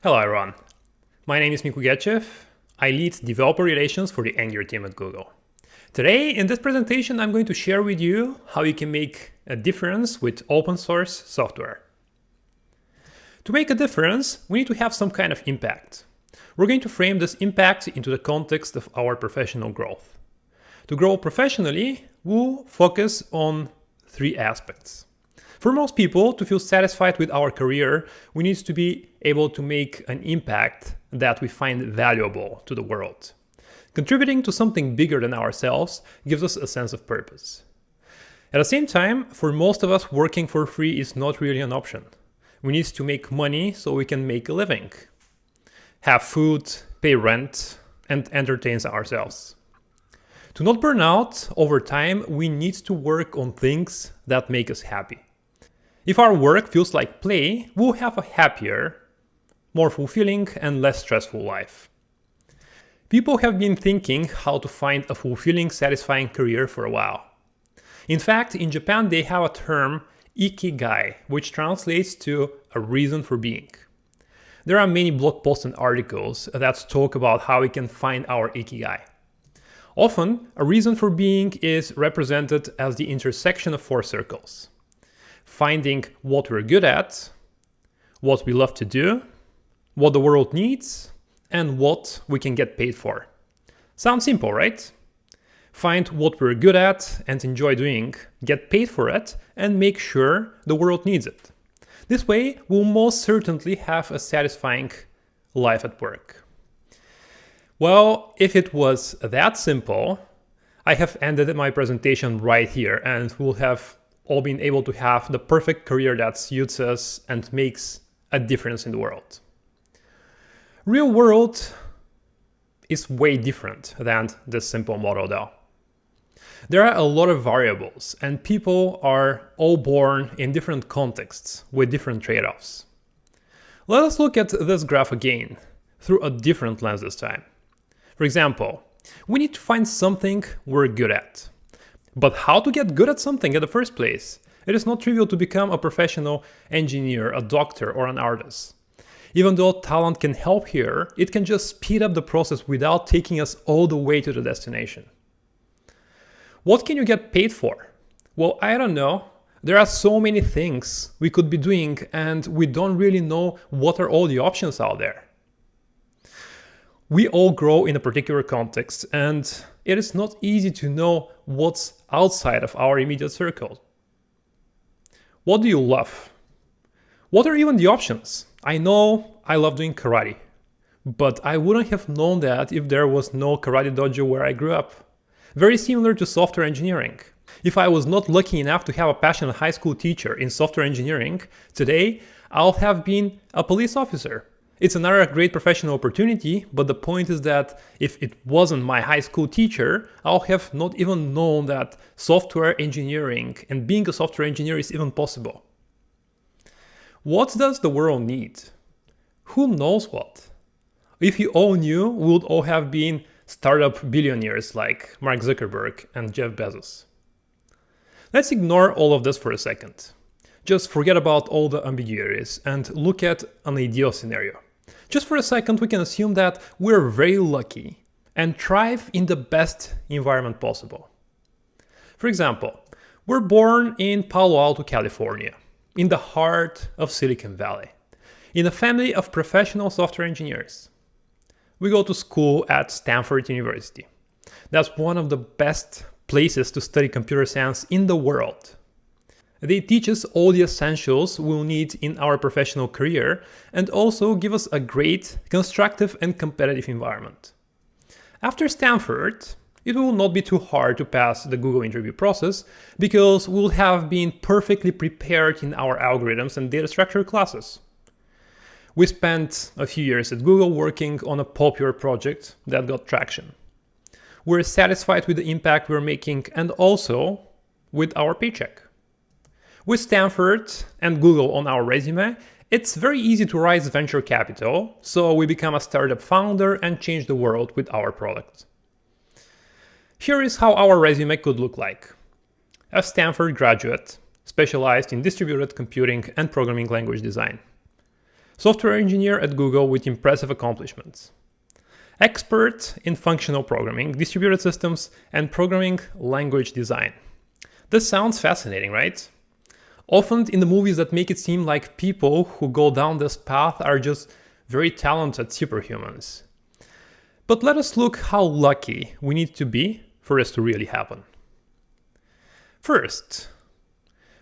Hello everyone, my name is Minko Gechev. I lead developer relations for the Angular team at Google. Today in this presentation I'm going to share with you how you can make a difference with open source software. To make a difference, we need to have some kind of impact. We're going to frame this impact into the context of our professional growth. To grow professionally, we'll focus on three aspects. For most people, to feel satisfied with our career, we need to be able to make an impact that we find valuable to the world. Contributing to something bigger than ourselves gives us a sense of purpose. At the same time, for most of us, working for free is not really an option. We need to make money so we can make a living, have food, pay rent, and entertain ourselves. To not burn out over time, we need to work on things that make us happy. If our work feels like play, we'll have a happier, more fulfilling, and less stressful life. People have been thinking how to find a fulfilling, satisfying career for a while. In fact, in Japan, they have a term ikigai, which translates to a reason for being. There are many blog posts and articles that talk about how we can find our ikigai. Often, a reason for being is represented as the intersection of four circles. Finding what we're good at, what we love to do, what the world needs, and what we can get paid for. Sounds simple, right? Find what we're good at and enjoy doing, get paid for it, and make sure the world needs it. This way, we'll most certainly have a satisfying life at work. Well, if it was that simple, I have ended my presentation right here and we'll have all been able to have the perfect career that suits us and makes a difference in the world. Real world is way different than this simple model though. There are a lot of variables and people are all born in different contexts with different trade-offs. Let us look at this graph again through a different lens this time. For example, we need to find something we're good at. But how to get good at something in the first place? It is not trivial to become a professional engineer, a doctor, or an artist. Even though talent can help here, it can just speed up the process without taking us all the way to the destination. What can you get paid for? Well, I don't know. There are so many things we could be doing and we don't really know what are all the options out there. We all grow in a particular context and it is not easy to know what's outside of our immediate circle. What do you love? What are even the options? I know I love doing karate, but I wouldn't have known that if there was no karate dojo where I grew up. Very similar to software engineering. If I was not lucky enough to have a passionate high school teacher in software engineering, today I'll have been a police officer. It's another great professional opportunity, but the point is that if it wasn't my high school teacher, I'll have not even known that software engineering and being a software engineer is even possible. What does the world need? Who knows what? If you all knew, we would all have been startup billionaires like Mark Zuckerberg and Jeff Bezos. Let's ignore all of this for a second. Just forget about all the ambiguities and look at an ideal scenario. Just for a second, we can assume that we're very lucky and thrive in the best environment possible. For example, we're born in Palo Alto, California, in the heart of Silicon Valley, in a family of professional software engineers. We go to school at Stanford University. That's one of the best places to study computer science in the world. They teach us all the essentials we'll need in our professional career and also give us a great, constructive and competitive environment. After Stanford, it will not be too hard to pass the Google interview process because we'll have been perfectly prepared in our algorithms and data structure classes. We spent a few years at Google working on a popular project that got traction. We're satisfied with the impact we're making and also with our paycheck. With Stanford and Google on our resume, it's very easy to raise venture capital, so we become a startup founder and change the world with our product. Here is how our resume could look like. A Stanford graduate, specialized in distributed computing and programming language design. software engineer at Google with impressive accomplishments, expert in functional programming, distributed systems, and programming language design. This sounds fascinating, right? Often in the movies that make it seem like people who go down this path are just very talented superhumans. But let us look how lucky we need to be for this to really happen. First,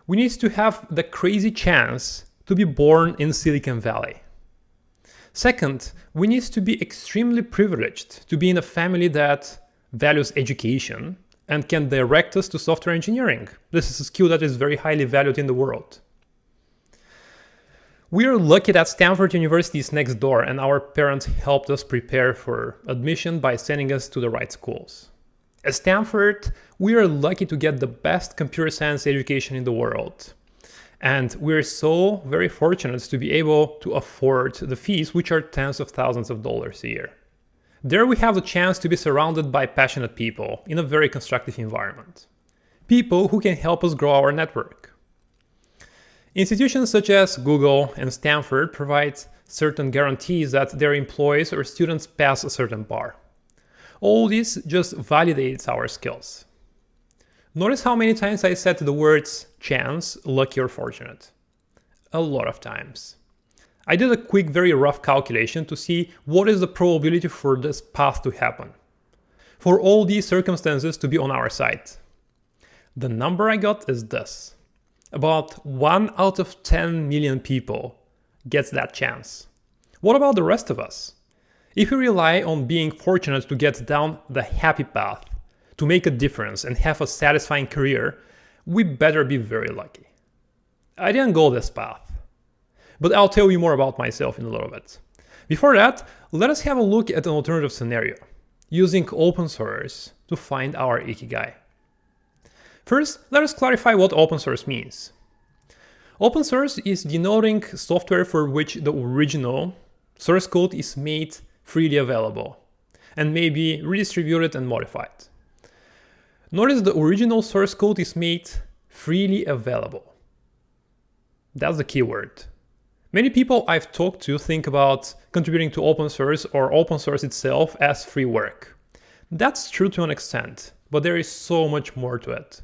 we need to have the crazy chance to be born in Silicon Valley. Second, we need to be extremely privileged to be in a family that values education and can direct us to software engineering. This is a skill that is very highly valued in the world. We are lucky that Stanford University is next door and our parents helped us prepare for admission by sending us to the right schools. At Stanford, we are lucky to get the best computer science education in the world. And we're so very fortunate to be able to afford the fees, which are tens of thousands of dollars a year. There we have the chance to be surrounded by passionate people in a very constructive environment. People who can help us grow our network. Institutions such as Google and Stanford provide certain guarantees that their employees or students pass a certain bar. All this just validates our skills. Notice how many times I said the words chance, lucky, or fortunate. A lot of times. I did a quick, very rough calculation to see what is the probability for this path to happen. For all these circumstances to be on our side. The number I got is this. About 1 out of 10 million people gets that chance. What about the rest of us? If we rely on being fortunate to get down the happy path, to make a difference and have a satisfying career, we better be very lucky. I didn't go this path, but I'll tell you more about myself in a little bit. Before that, let us have a look at an alternative scenario, using open source to find our ikigai. First, let us clarify what open source means. Open source is denoting software for which the original source code is made freely available and may be redistributed and modified. Notice the original source code is made freely available. That's the key word. Many people I've talked to think about contributing to open source or open source itself as free work. That's true to an extent, but there is so much more to it.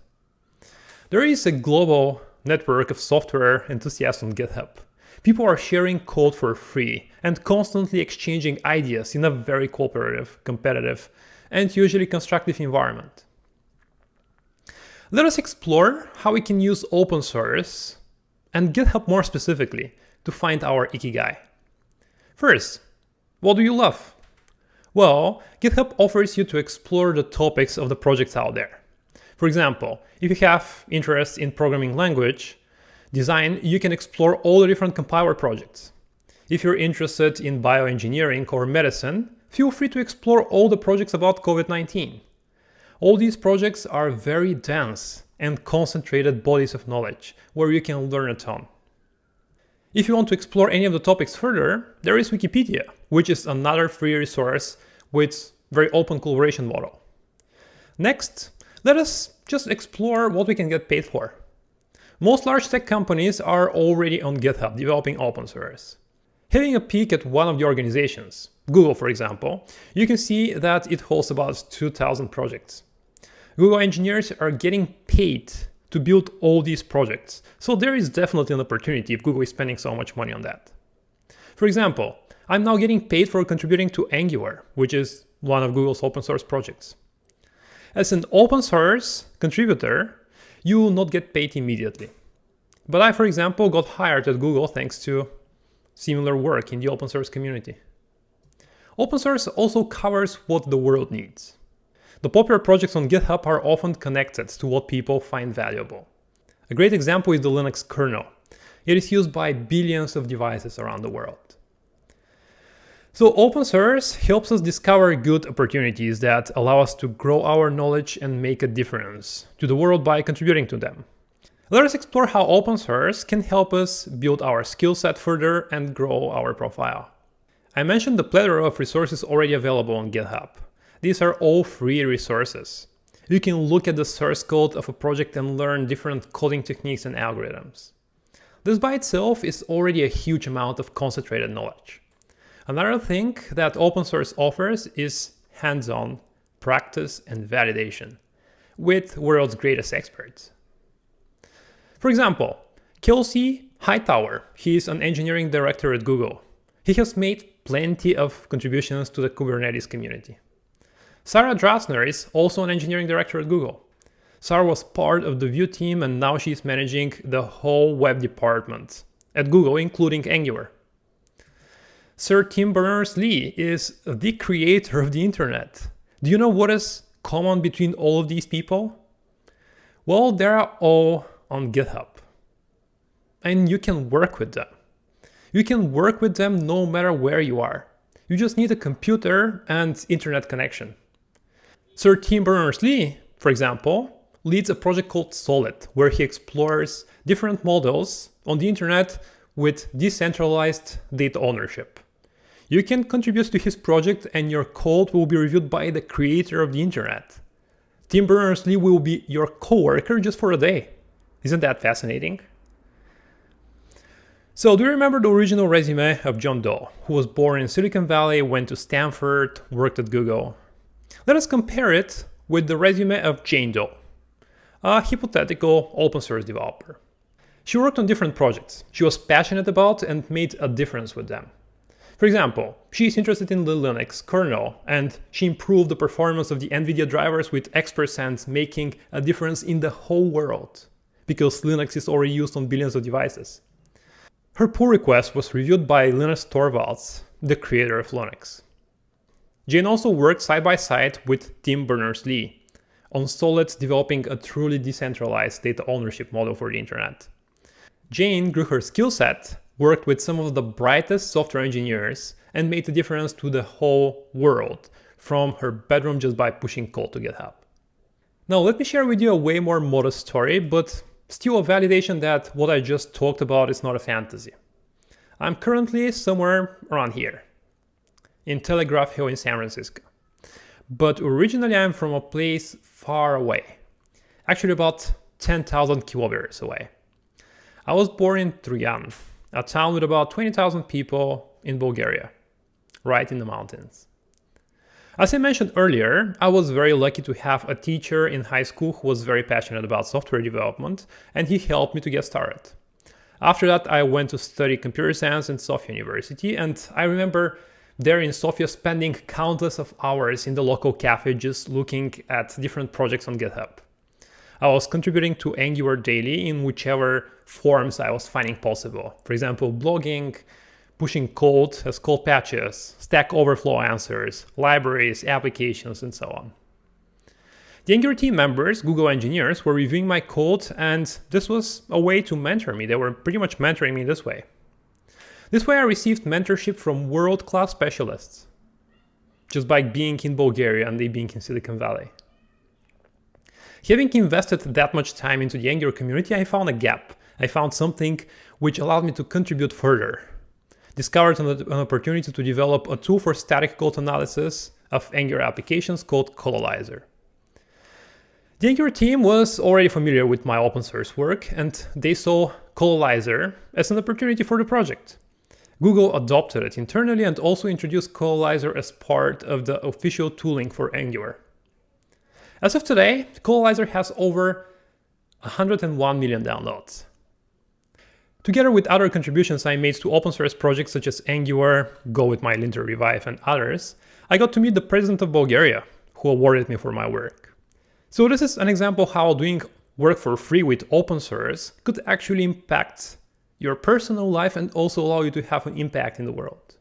There is a global network of software enthusiasts on GitHub. People are sharing code for free and constantly exchanging ideas in a very cooperative, competitive, and usually constructive environment. Let us explore how we can use open source and GitHub more specifically to find our ikigai. First, what do you love? Well, GitHub offers you to explore the topics of the projects out there. For example, if you have interest in programming language design, you can explore all the different compiler projects. If you're interested in bioengineering or medicine, feel free to explore all the projects about COVID-19. All these projects are very dense and concentrated bodies of knowledge where you can learn a ton. If you want to explore any of the topics further, there is Wikipedia, which is another free resource with very open collaboration model. Next, let us just explore what we can get paid for. Most large tech companies are already on GitHub developing open source. Having a peek at one of the organizations, Google for example, you can see that it holds about 2,000 projects. Google engineers are getting paid to build all these projects, so there is definitely an opportunity if Google is spending so much money on that. For example, I'm now getting paid for contributing to Angular, which is one of Google's open source projects. As an open source contributor, you will not get paid immediately. But I, for example, got hired at Google thanks to similar work in the open source community. Open source also covers what the world needs. The popular projects on GitHub are often connected to what people find valuable. A great example is the Linux kernel. It is used by billions of devices around the world. So open source helps us discover good opportunities that allow us to grow our knowledge and make a difference to the world by contributing to them. Let us explore how open source can help us build our skill set further and grow our profile. I mentioned the plethora of resources already available on GitHub. These are all free resources. You can look at the source code of a project and learn different coding techniques and algorithms. This by itself is already a huge amount of concentrated knowledge. Another thing that open source offers is hands-on practice and validation with world's greatest experts. For example, Kelsey Hightower, he is an engineering director at Google. He has made plenty of contributions to the Kubernetes community. Sarah Drasner is also an engineering director at Google. Sarah was part of the Vue team and now she's managing the whole web department at Google, including Angular. Sir Tim Berners-Lee is the creator of the internet. Do you know what is common between all of these people? Well, they are all on GitHub. And you can work with them. You can work with them no matter where you are. You just need a computer and internet connection. Sir Tim Berners-Lee, for example, leads a project called Solid, where he explores different models on the internet with decentralized data ownership. You can contribute to his project and your code will be reviewed by the creator of the internet. Tim Berners-Lee will be your coworker just for a day. Isn't that fascinating? So do you remember the original resume of John Doe, who was born in Silicon Valley, went to Stanford, worked at Google? Let us compare it with the resume of Jane Doe, a hypothetical open source developer. She worked on different projects she was passionate about and made a difference with them. For example, she is interested in the Linux kernel and she improved the performance of the NVIDIA drivers with X%, making a difference in the whole world, because Linux is already used on billions of devices. Her pull request was reviewed by Linus Torvalds, the creator of Linux. Jane also worked side by side with Tim Berners-Lee on Solid, developing a truly decentralized data ownership model for the internet. Jane grew her skill set, worked with some of the brightest software engineers, and made a difference to the whole world from her bedroom just by pushing code to GitHub. Now let me share with you a way more modest story, but still a validation that what I just talked about is not a fantasy. I'm currently somewhere around here, in Telegraph Hill in San Francisco. But originally I'm from a place far away, actually about 10,000 kilometers away. I was born in Troyan, a town with about 20,000 people in Bulgaria, right in the mountains. As I mentioned earlier, I was very lucky to have a teacher in high school who was very passionate about software development, and he helped me to get started. After that, I went to study computer science in Sofia University, and I remember there in Sofia spending countless of hours in the local cafe just looking at different projects on GitHub. I was contributing to Angular daily in whichever forms I was finding possible. For example, blogging, pushing code as code patches, Stack Overflow answers, libraries, applications, and so on. The Angular team members, Google engineers, were reviewing my code, and this was a way to mentor me. They were pretty much mentoring me this way. This way I received mentorship from world-class specialists, just by being in Bulgaria and they being in Silicon Valley. Having invested that much time into the Angular community, I found a gap. I found something which allowed me to contribute further. Discovered an opportunity to develop a tool for static code analysis of Angular applications called Cololizer. The Angular team was already familiar with my open source work, and they saw Cololizer as an opportunity for the project. Google adopted it internally and also introduced Cololizer as part of the official tooling for Angular. As of today, Cololizer has over 101 million downloads. Together with other contributions I made to open source projects such as Angular, Go with My Linter Revive, and others, I got to meet the president of Bulgaria, who awarded me for my work. So this is an example how doing work for free with open source could actually impact your personal life and also allow you to have an impact in the world.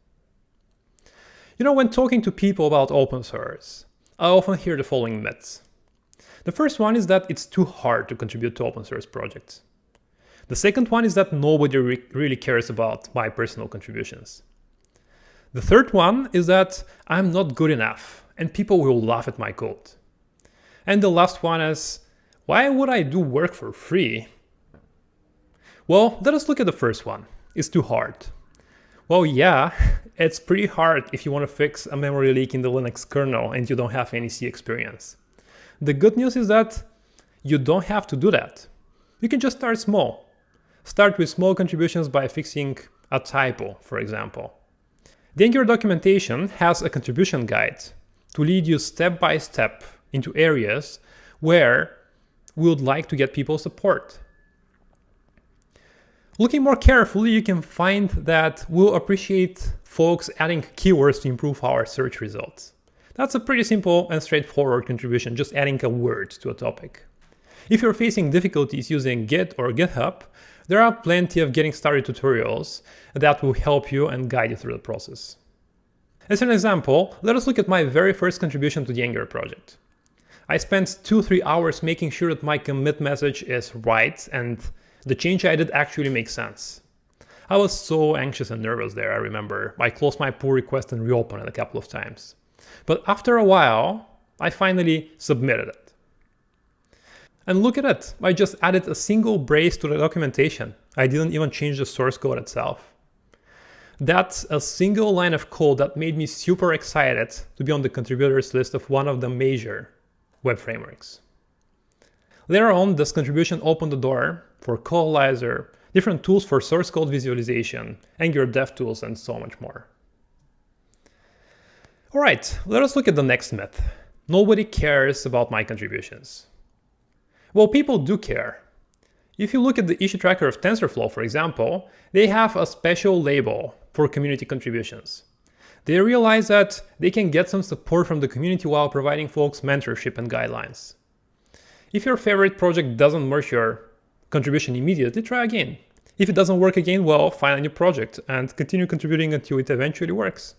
You know, when talking to people about open source, I often hear the following myths. The first one is that it's too hard to contribute to open source projects. The second one is that nobody really cares about my personal contributions. The third one is that I'm not good enough and people will laugh at my code. And the last one is, why would I do work for free? Well, let us look at the first one. It's too hard. Well, yeah, it's pretty hard if you want to fix a memory leak in the Linux kernel and you don't have any C experience. The good news is that you don't have to do that. You can just start small. Start with small contributions by fixing a typo, for example. The Angular documentation has a contribution guide to lead you step by step into areas where we would like to get people's support. Looking more carefully, you can find that we'll appreciate folks adding keywords to improve our search results. That's a pretty simple and straightforward contribution, just adding a word to a topic. If you're facing difficulties using Git or GitHub, there are plenty of getting started tutorials that will help you and guide you through the process. As an example, let us look at my very first contribution to the Angular project. I spent 2-3 hours making sure that my commit message is right and the change I did actually makes sense. I was so anxious and nervous there, I remember. I closed my pull request and reopened it a couple of times. But after a while, I finally submitted it. And look at it, I just added a single brace to the documentation. I didn't even change the source code itself. That's a single line of code that made me super excited to be on the contributors list of one of the major web frameworks. Later on, this contribution opened the door for Coalizer, different tools for source code visualization, Angular dev tools, and so much more. All right, let us look at the next myth. Nobody cares about my contributions. Well, people do care. If you look at the issue tracker of TensorFlow, for example, they have a special label for community contributions. They realize that they can get some support from the community while providing folks mentorship and guidelines. If your favorite project doesn't merge your contribution immediately, try again. If it doesn't work again, well, find a new project and continue contributing until it eventually works.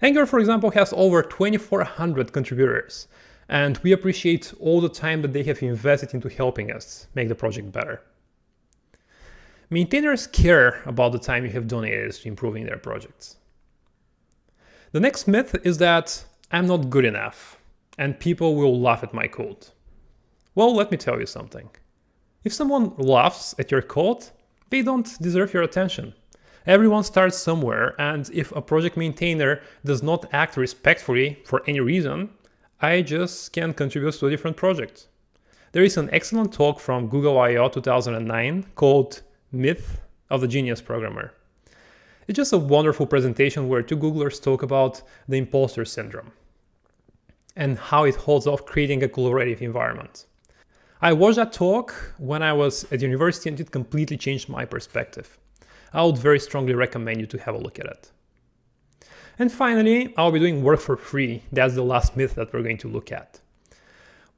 Angular, for example, has over 2,400 contributors, and we appreciate all the time that they have invested into helping us make the project better. Maintainers care about the time you have donated to improving their projects. The next myth is that I'm not good enough, and people will laugh at my code. Well, let me tell you something. If someone laughs at your code, they don't deserve your attention. Everyone starts somewhere, and if a project maintainer does not act respectfully for any reason, I just can't contribute to a different project. There is an excellent talk from Google I/O 2009 called Myth of the Genius Programmer. It's just a wonderful presentation where two Googlers talk about the imposter syndrome and how it holds off creating a collaborative environment. I watched that talk when I was at university and it completely changed my perspective. I would very strongly recommend you to have a look at it. And finally, I'll be doing work for free. That's the last myth that we're going to look at.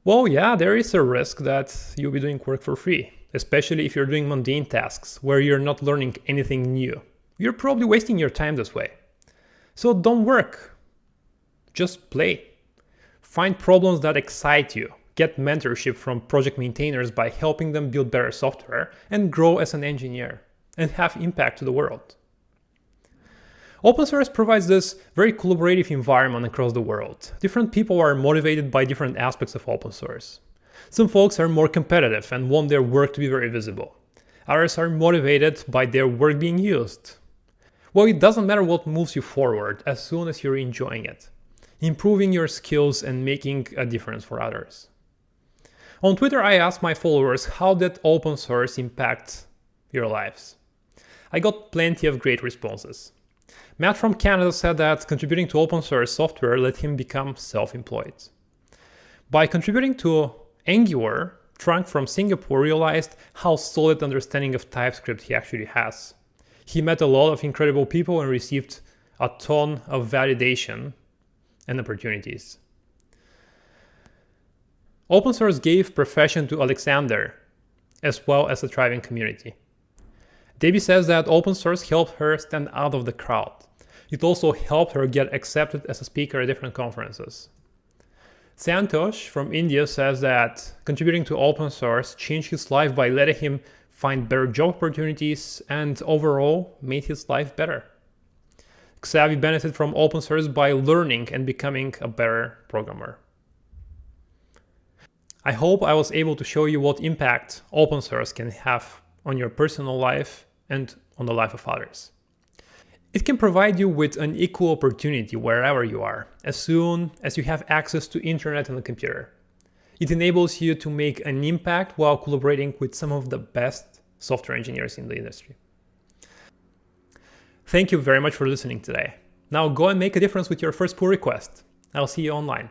Well, yeah, there is a risk that you'll be doing work for free, especially if you're doing mundane tasks where you're not learning anything new. You're probably wasting your time this way. So don't work, just play. Find problems that excite you. Get mentorship from project maintainers by helping them build better software and grow as an engineer and have impact to the world. Open source provides this very collaborative environment across the world. Different people are motivated by different aspects of open source. Some folks are more competitive and want their work to be very visible. Others are motivated by their work being used. Well, it doesn't matter what moves you forward as soon as you're enjoying it, improving your skills and making a difference for others. On Twitter, I asked my followers, how did open source impact your lives? I got plenty of great responses. Matt from Canada said that contributing to open source software let him become self-employed. By contributing to Angular, Trunk from Singapore realized how solid understanding of TypeScript he actually has. He met a lot of incredible people and received a ton of validation and opportunities. Open source gave profession to Alexander, as well as a thriving community. Debbie says that open source helped her stand out of the crowd. It also helped her get accepted as a speaker at different conferences. Santosh from India says that contributing to open source changed his life by letting him find better job opportunities and overall made his life better. Xavi benefited from open source by learning and becoming a better programmer. I hope I was able to show you what impact open source can have on your personal life and on the life of others. It can provide you with an equal opportunity wherever you are, as soon as you have access to internet and a computer. It enables you to make an impact while collaborating with some of the best software engineers in the industry. Thank you very much for listening today. Now go and make a difference with your first pull request. I'll see you online.